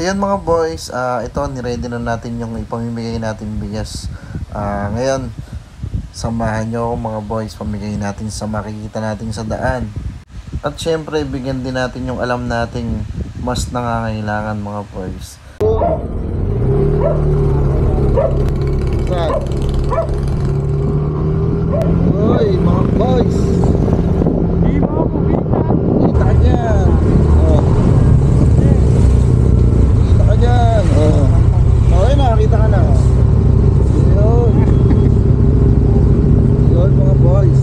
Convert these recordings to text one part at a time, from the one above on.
ayun mga boys, ito niready na natin yung ipamimigay natin bigas. Ngayon, samahan nyo ako mga boys, pamigay natin sa makikita natin sa daan. At syempre, bigyan din natin yung alam nating mas nangangailangan mga boys. Saan? Uy, mga boys! Di mo ako kita dyan! Kita ka dyan! Okay, nakakita ka na. Yun mga boys.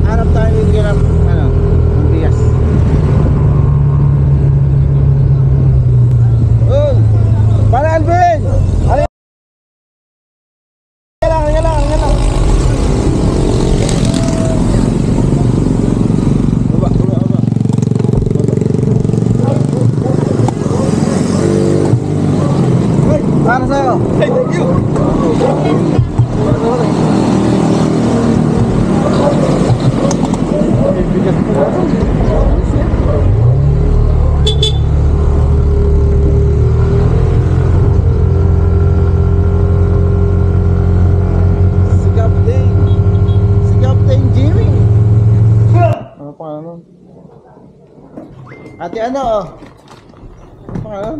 Hanap tayo bibigyan ng bigas. Para Alvin! Yan lang. Baba. Para sa'yo. Hey, thank you. Ate ano? Ano pangalan?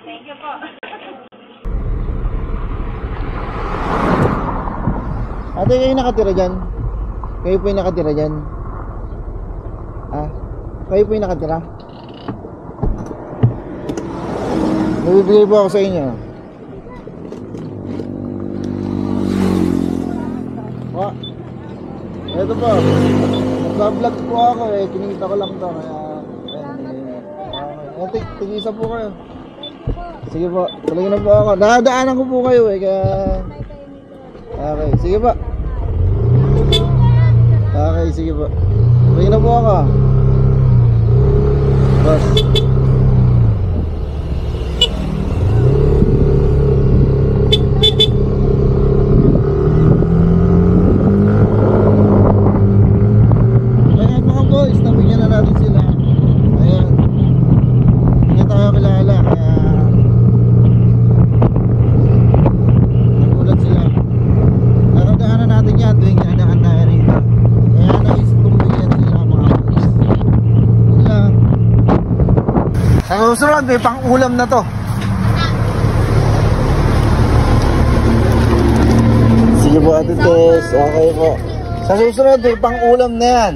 Thank you po. Ate, kayo nakatira dyan? Kayo po yung nakatira dyan? Kayo po yung nakatira? Nabibigay po ako sa inyo. Ito po, nagbablog po ako kinita ko lang to kaya tigisa po kayo. Sige po, tuloy na po ako. Nakadaanan ko po kayo kaya okay, sige po. Okay, sige po. Tuloy na po ako. Boss. Sa susunod, may pang-ulam na to. Sige po, Ate Tess. Okay po. Sa susunod, may pang-ulam na yan.